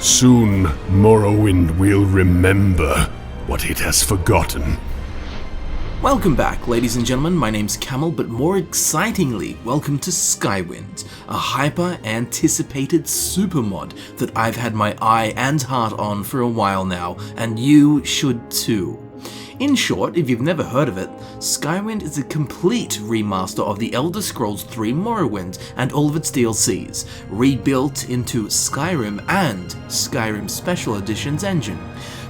Soon, Morrowind will remember what it has forgotten. Welcome back, ladies and gentlemen. My name's Camel, but more excitingly, welcome to Skywind, a hyper-anticipated super mod that I've had my eye and heart on for a while now, and you should too. In short, if you've never heard of it, Skywind is a complete remaster of the Elder Scrolls III Morrowind and all of its DLCs, rebuilt into Skyrim and Skyrim Special Edition's engine,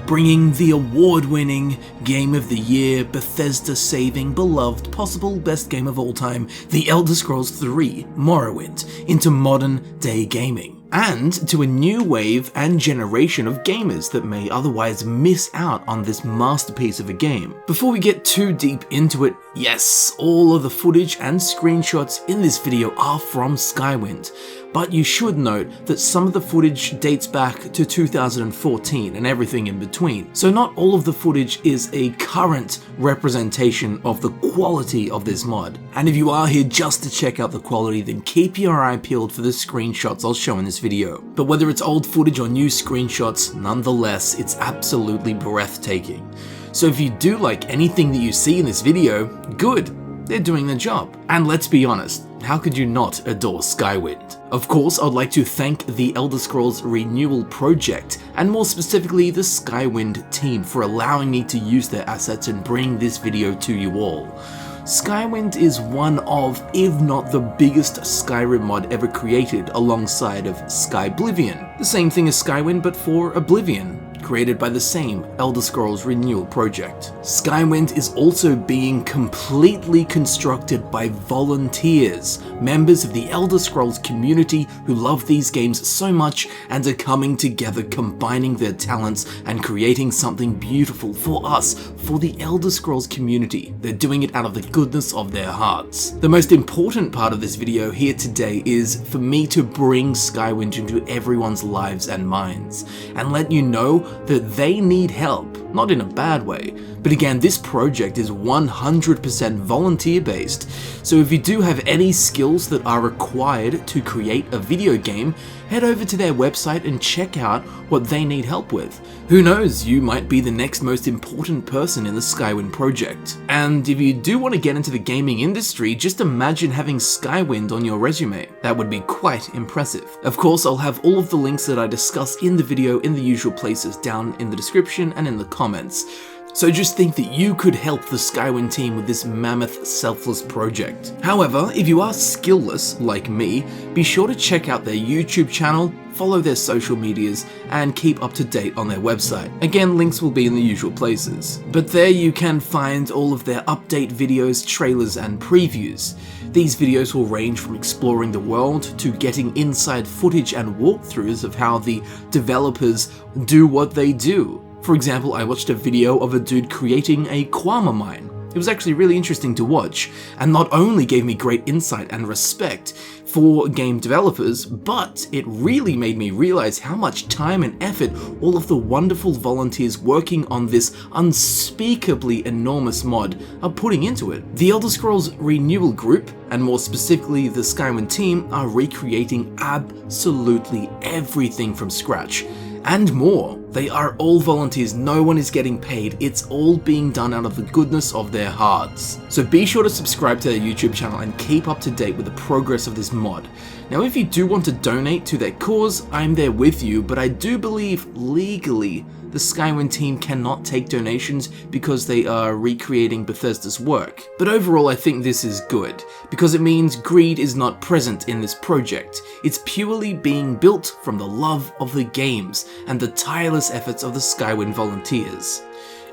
bringing the award-winning, Game of the Year, Bethesda-saving, beloved, possible best game of all time, the Elder Scrolls III Morrowind, into modern-day gaming, and to a new wave and generation of gamers that may otherwise miss out on this masterpiece of a game. Before we get too deep into it, yes, all of the footage and screenshots in this video are from Skywind, but you should note that some of the footage dates back to 2014 and everything in between, so not all of the footage is a current representation of the quality of this mod. And if you are here just to check out the quality, then keep your eye peeled for the screenshots I'll show in this video. But whether it's old footage or new screenshots, nonetheless, it's absolutely breathtaking. So if you do like anything that you see in this video, good, they're doing their job. And let's be honest, how could you not adore Skywind? Of course, I'd like to thank the Elder Scrolls Renewal Project, and more specifically the Skywind team, for allowing me to use their assets and bring this video to you all. Skywind is one of, if not the biggest Skyrim mod ever created, alongside of Skyblivion. The same thing as Skywind, but for Oblivion, created by the same Elder Scrolls Renewal Project. Skywind is also being completely constructed by volunteers, members of the Elder Scrolls community who love these games so much and are coming together, combining their talents and creating something beautiful for us, for the Elder Scrolls community. They're doing it out of the goodness of their hearts. The most important part of this video here today is for me to bring Skywind into everyone's lives and minds, and let you know that they need help, not in a bad way, but again, this project is 100% volunteer based, so if you do have any skills that are required to create a video game, head over to their website and check out what they need help with. Who knows, you might be the next most important person in the Skywind project. And if you do want to get into the gaming industry, just imagine having Skywind on your resume. That would be quite impressive. Of course, I'll have all of the links that I discuss in the video in the usual places down in the description and in the comments. So just think that you could help the Skywind team with this mammoth, selfless project. However, if you are skillless, like me, be sure to check out their YouTube channel, follow their social medias, and keep up to date on their website. Again, links will be in the usual places. But there you can find all of their update videos, trailers, and previews. These videos will range from exploring the world to getting inside footage and walkthroughs of how the developers do what they do. For example, I watched a video of a dude creating a Kwama mine. It was actually really interesting to watch, and not only gave me great insight and respect for game developers, but it really made me realize how much time and effort all of the wonderful volunteers working on this unspeakably enormous mod are putting into it. The Elder Scrolls Renewal Group, and more specifically the Skywind team, are recreating absolutely everything from scratch. And more. They are all volunteers, no one is getting paid, it's all being done out of the goodness of their hearts. So be sure to subscribe to their YouTube channel and keep up to date with the progress of this mod. Now if you do want to donate to their cause, I'm there with you, but I do believe legally the Skywind team cannot take donations because they are recreating Bethesda's work. But overall I think this is good, because it means greed is not present in this project. It's purely being built from the love of the games and the tireless efforts of the Skywind volunteers.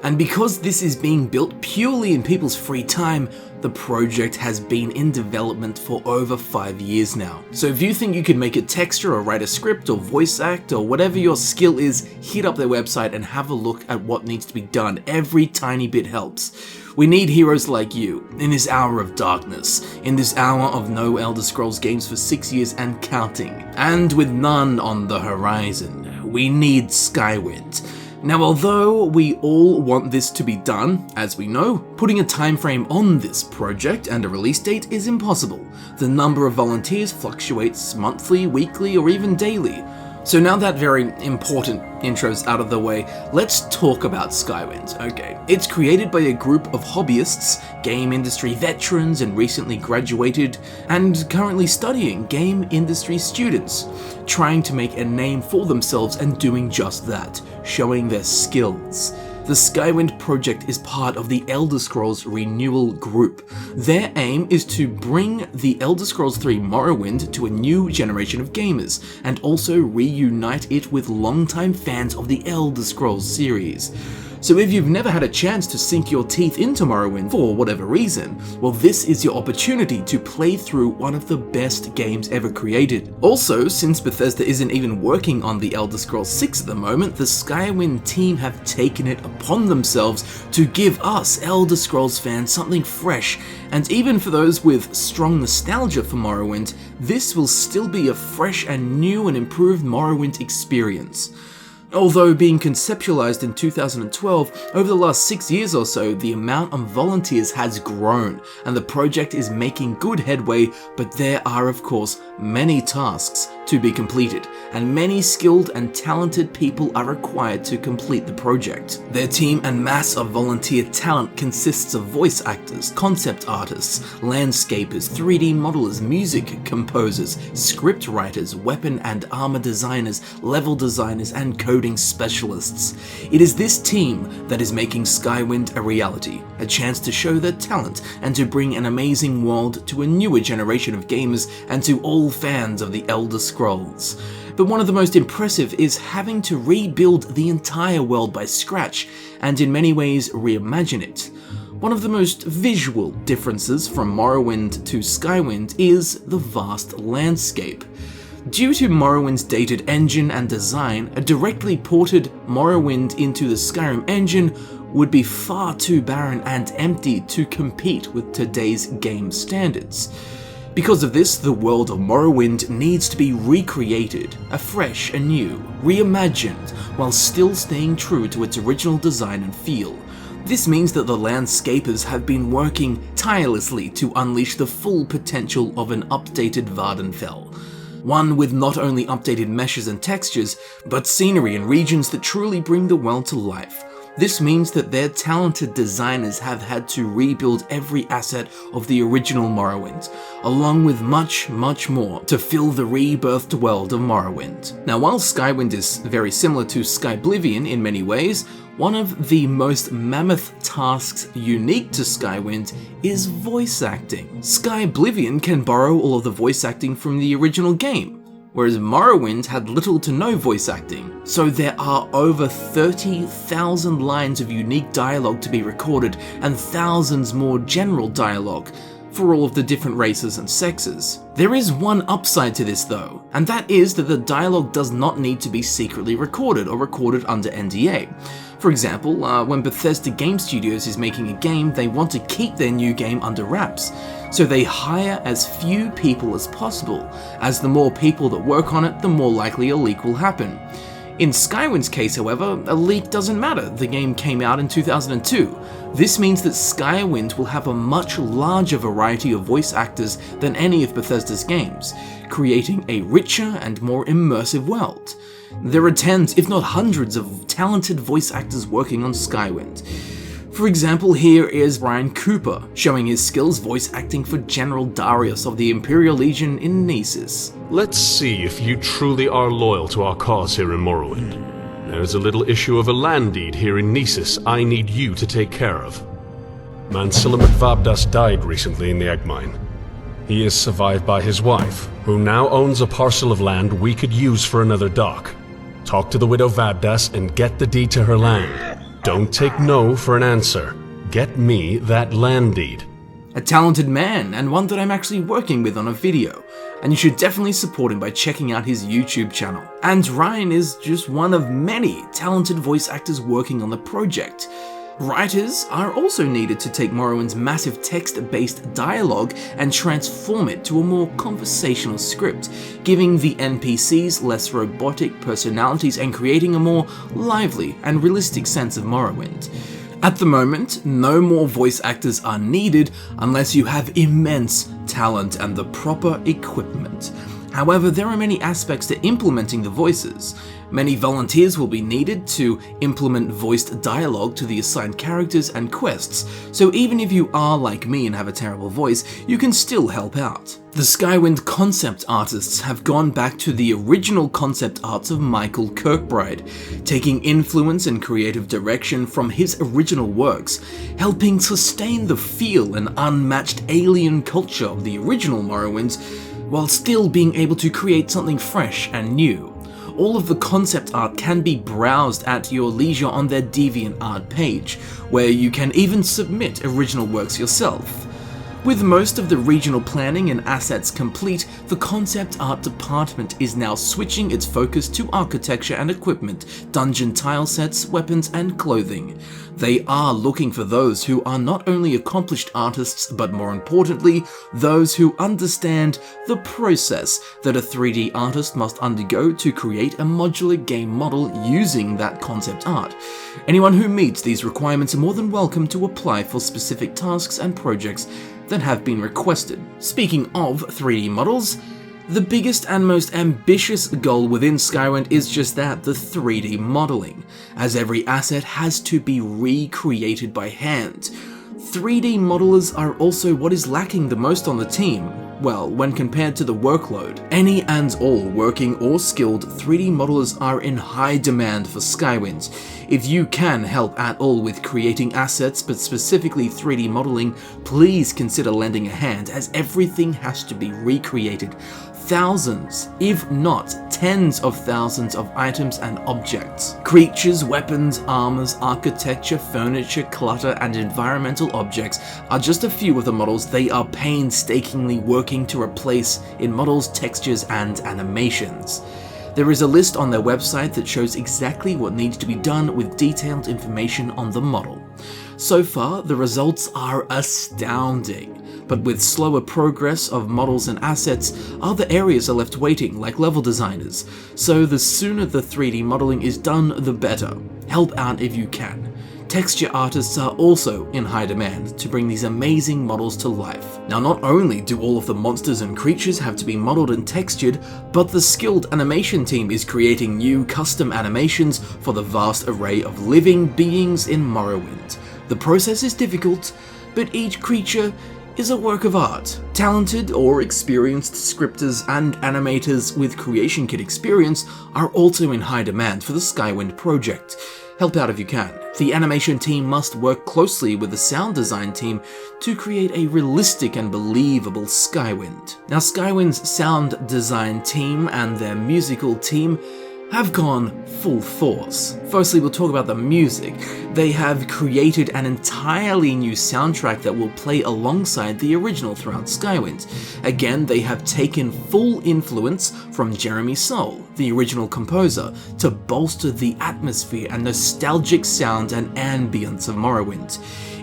And because this is being built purely in people's free time, the project has been in development for over 5 years now. So if you think you can make a texture or write a script or voice act or whatever your skill is, hit up their website and have a look at what needs to be done. Every tiny bit helps. We need heroes like you, in this hour of darkness, in this hour of no Elder Scrolls games for 6 years and counting, and with none on the horizon. We need Skywind. Now, although we all want this to be done, as we know, putting a time frame on this project and a release date is impossible. The number of volunteers fluctuates monthly, weekly, or even daily. So now that very important intro's out of the way, let's talk about Skywind. Okay, it's created by a group of hobbyists, game industry veterans, and recently graduated and currently studying game industry students, trying to make a name for themselves and doing just that, showing their skills. The Skywind project is part of the Elder Scrolls Renewal Group. Their aim is to bring the Elder Scrolls 3 Morrowind to a new generation of gamers, and also reunite it with longtime fans of the Elder Scrolls series. So if you've never had a chance to sink your teeth into Morrowind for whatever reason, well, this is your opportunity to play through one of the best games ever created. Also, since Bethesda isn't even working on the Elder Scrolls 6 at the moment, the Skywind team have taken it upon themselves to give us Elder Scrolls fans something fresh, and even for those with strong nostalgia for Morrowind, this will still be a fresh and new and improved Morrowind experience. Although being conceptualized in 2012, over the last 6 years or so, the amount of volunteers has grown, and the project is making good headway, but there are of course many tasks to be completed, and many skilled and talented people are required to complete the project. Their team and mass of volunteer talent consists of voice actors, concept artists, landscapers, 3D modelers, music composers, script writers, weapon and armor designers, level designers, and coding specialists. It is this team that is making Skywind a reality, a chance to show their talent and to bring an amazing world to a newer generation of gamers and to all fans of the Elder Scrolls. But one of the most impressive is having to rebuild the entire world by scratch and in many ways reimagine it. One of the most visual differences from Morrowind to Skywind is the vast landscape. Due to Morrowind's dated engine and design, a directly ported Morrowind into the Skyrim engine would be far too barren and empty to compete with today's game standards. Because of this, the world of Morrowind needs to be recreated, afresh, anew, reimagined, while still staying true to its original design and feel. This means that the landscapers have been working tirelessly to unleash the full potential of an updated Vvardenfell. One with not only updated meshes and textures, but scenery and regions that truly bring the world to life. This means that their talented designers have had to rebuild every asset of the original Morrowind, along with much, much more to fill the rebirthed world of Morrowind. Now, while Skywind is very similar to Skyblivion in many ways, one of the most mammoth tasks unique to Skywind is voice acting. Skyblivion can borrow all of the voice acting from the original game, whereas Morrowind had little to no voice acting. So there are over 30,000 lines of unique dialogue to be recorded and thousands more general dialogue for all of the different races and sexes. There is one upside to this though, and that is that the dialogue does not need to be secretly recorded or recorded under NDA. For example, when Bethesda Game Studios is making a game, they want to keep their new game under wraps, so they hire as few people as possible, as the more people that work on it, the more likely a leak will happen. In Skywind's case, however, a leak doesn't matter. The game came out in 2002. This means that Skywind will have a much larger variety of voice actors than any of Bethesda's games, creating a richer and more immersive world. There are tens, if not hundreds, of talented voice actors working on Skywind. For example, here is Ryan Cooper, showing his skills voice acting for General Darius of the Imperial Legion in Nessus. Let's see if you truly are loyal to our cause here in Morrowind. There's a little issue of a land deed here in Nessus I need you to take care of. Mansilamat Vabdas died recently in the egg mine. He is survived by his wife, who now owns a parcel of land we could use for another dock. Talk to the widow Vabdas and get the deed to her land. Don't take no for an answer. Get me that land deed. A talented man, and one that I'm actually working with on a video, and you should definitely support him by checking out his YouTube channel. And Ryan is just one of many talented voice actors working on the project. Writers are also needed to take Morrowind's massive text-based dialogue and transform it to a more conversational script, giving the NPCs less robotic personalities and creating a more lively and realistic sense of Morrowind. At the moment, no more voice actors are needed unless you have immense talent and the proper equipment. However, there are many aspects to implementing the voices. Many volunteers will be needed to implement voiced dialogue to the assigned characters and quests, so even if you are like me and have a terrible voice, you can still help out. The Skywind concept artists have gone back to the original concept arts of Michael Kirkbride, taking influence and creative direction from his original works, helping sustain the feel and unmatched alien culture of the original Morrowinds, while still being able to create something fresh and new. All of the concept art can be browsed at your leisure on their DeviantArt page, where you can even submit original works yourself. With most of the regional planning and assets complete, the concept art department is now switching its focus to architecture and equipment, dungeon tile sets, weapons, and clothing. They are looking for those who are not only accomplished artists, but more importantly, those who understand the process that a 3D artist must undergo to create a modular game model using that concept art. Anyone who meets these requirements are more than welcome to apply for specific tasks and projects that have been requested. Speaking of 3D models, the biggest and most ambitious goal within Skywind is just that, the 3D modeling, as every asset has to be recreated by hand. 3D modelers are also what is lacking the most on the team. Well, when compared to the workload, any and all working or skilled 3D modelers are in high demand for Skywind. If you can help at all with creating assets, but specifically 3D modeling, please consider lending a hand, as everything has to be recreated. Thousands, if not tens of thousands of items and objects. Creatures, weapons, armors, architecture, furniture, clutter, and environmental objects are just a few of the models they are painstakingly working to replace in models, textures, and animations. There is a list on their website that shows exactly what needs to be done with detailed information on the model. So far, the results are astounding, but with slower progress of models and assets, other areas are left waiting, like level designers, so the sooner the 3D modeling is done, the better. Help out if you can. Texture artists are also in high demand to bring these amazing models to life. Now, not only do all of the monsters and creatures have to be modeled and textured, but the skilled animation team is creating new custom animations for the vast array of living beings in Morrowind. The process is difficult, but each creature is a work of art. Talented or experienced scripters and animators with Creation Kit experience are also in high demand for the Skywind project. Help out if you can. The animation team must work closely with the sound design team to create a realistic and believable Skywind. Now, Skywind's sound design team and their musical team have gone full force. Firstly, we'll talk about the music. They have created an entirely new soundtrack that will play alongside the original throughout Skywind. Again, they have taken full influence from Jeremy Soule, the original composer, to bolster the atmosphere and nostalgic sound and ambience of Morrowind.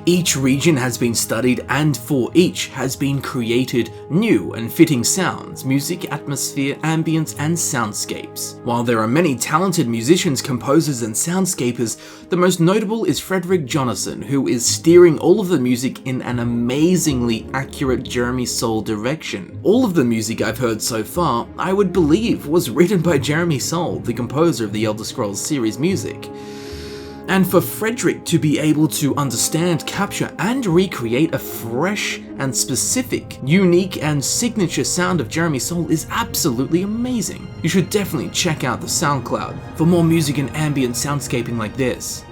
Each region has been studied, and for each has been created new and fitting sounds, music, atmosphere, ambience, and soundscapes. While there are many talented musicians, composers, and soundscapers, the most notable is Frederick Jonasson, who is steering all of the music in an amazingly accurate Jeremy Soule direction. All of the music I've heard so far, I would believe, was written by Jeremy Soule, the composer of the Elder Scrolls series music. And for Frederick to be able to understand, capture, and recreate a fresh and specific, unique, and signature sound of Jeremy Soule is absolutely amazing. You should definitely check out the SoundCloud for more music and ambient soundscaping like this.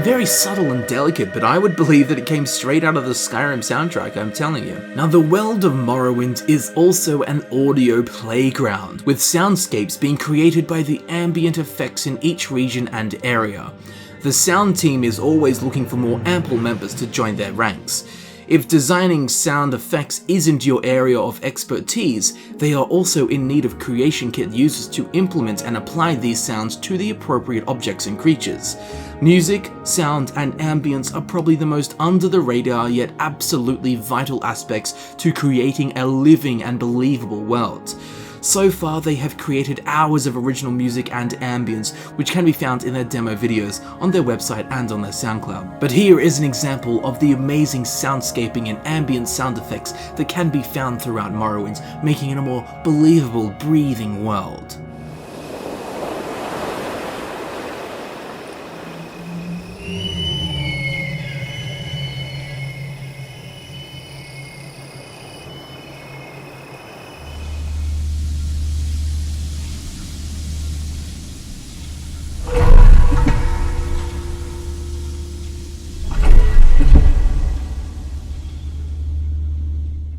Very subtle and delicate, but I would believe that it came straight out of the Skyrim soundtrack, I'm telling you. Now, the world of Morrowind is also an audio playground, with soundscapes being created by the ambient effects in each region and area. The sound team is always looking for more ample members to join their ranks. If designing sound effects isn't your area of expertise, they are also in need of creation kit users to implement and apply these sounds to the appropriate objects and creatures. Music, sound, and ambience are probably the most under the radar yet absolutely vital aspects to creating a living and believable world. So far, they have created hours of original music and ambience, which can be found in their demo videos on their website and on their SoundCloud. But here is an example of the amazing soundscaping and ambient sound effects that can be found throughout Morrowind, making it a more believable, breathing world.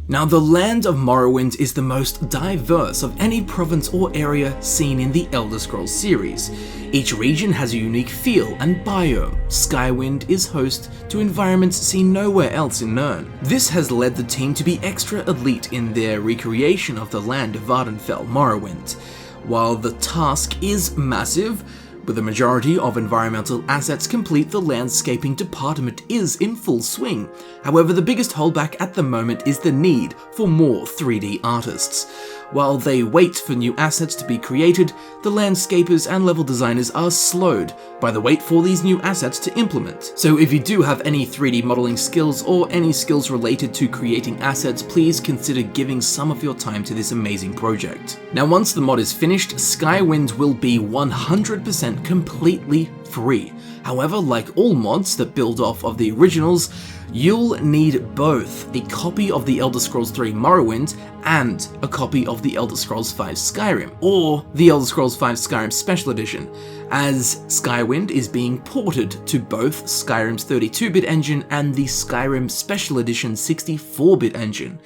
Now, the land of Morrowind is the most diverse of any province or area seen in the Elder Scrolls series. Each region has a unique feel and biome. Skywind is host to environments seen nowhere else in Nirn. This has led the team to be extra elite in their recreation of the land of Vvardenfell, Morrowind. While the task is massive, with the majority of environmental assets complete, the landscaping department is in full swing. However, the biggest holdback at the moment is the need for more 3D artists. While they wait for new assets to be created, the landscapers and level designers are slowed by the wait for these new assets to implement. So if you do have any 3D modeling skills or any skills related to creating assets, please consider giving some of your time to this amazing project. Now, once the mod is finished, Skywind will be 100% completely free. However, like all mods that build off of the originals, you'll need both a copy of the Elder Scrolls 3 Morrowind and a copy of the Elder Scrolls 5 Skyrim, or the Elder Scrolls 5 Skyrim Special Edition, as Skywind is being ported to both Skyrim's 32-bit engine and the Skyrim Special Edition 64-bit engine.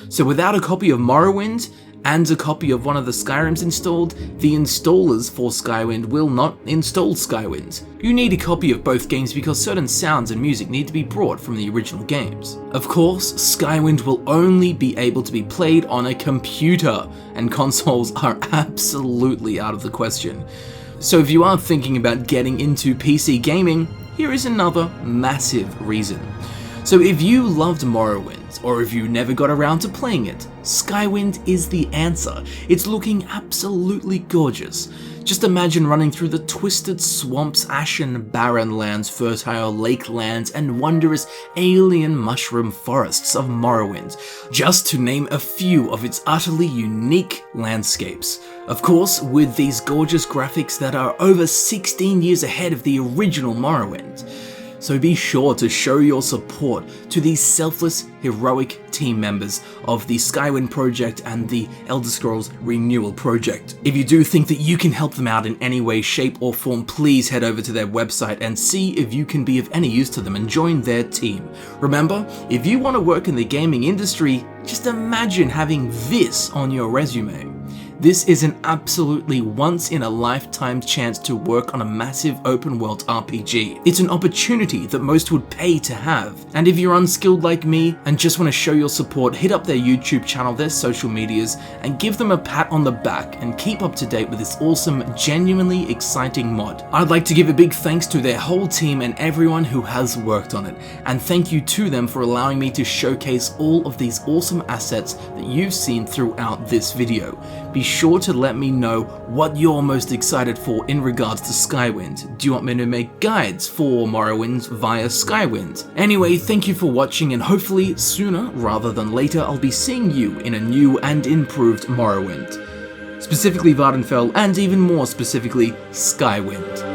So without a copy of Morrowind and a copy of one of the Skyrims installed, the installers for Skywind will not install Skywind. You need a copy of both games because certain sounds and music need to be brought from the original games. Of course, Skywind will only be able to be played on a computer, and consoles are absolutely out of the question. So if you are thinking about getting into PC gaming, here is another massive reason. So if you loved Morrowind, or if you never got around to playing it, Skywind is the answer. It's looking absolutely gorgeous. Just imagine running through the twisted swamps, ashen barren lands, fertile lake lands, and wondrous alien mushroom forests of Morrowind, just to name a few of its utterly unique landscapes. Of course, with these gorgeous graphics that are over 16 years ahead of the original Morrowind. So be sure to show your support to these selfless, heroic team members of the Skywind project and the Elder Scrolls Renewal project. If you do think that you can help them out in any way, shape, or form, please head over to their website and see if you can be of any use to them and join their team. Remember, if you want to work in the gaming industry, just imagine having this on your resume. This is an absolutely once-in-a-lifetime chance to work on a massive open-world RPG. It's an opportunity that most would pay to have. And if you're unskilled like me and just want to show your support, hit up their YouTube channel, their social medias, and give them a pat on the back and keep up to date with this awesome, genuinely exciting mod. I'd like to give a big thanks to their whole team and everyone who has worked on it. And thank you to them for allowing me to showcase all of these awesome assets that you've seen throughout this video. Be sure to let me know what you're most excited for in regards to Skywind. Do you want me to make guides for Morrowind via Skywind? Anyway, thank you for watching, and hopefully sooner rather than later I'll be seeing you in a new and improved Morrowind. Specifically Vvardenfell, and even more specifically Skywind.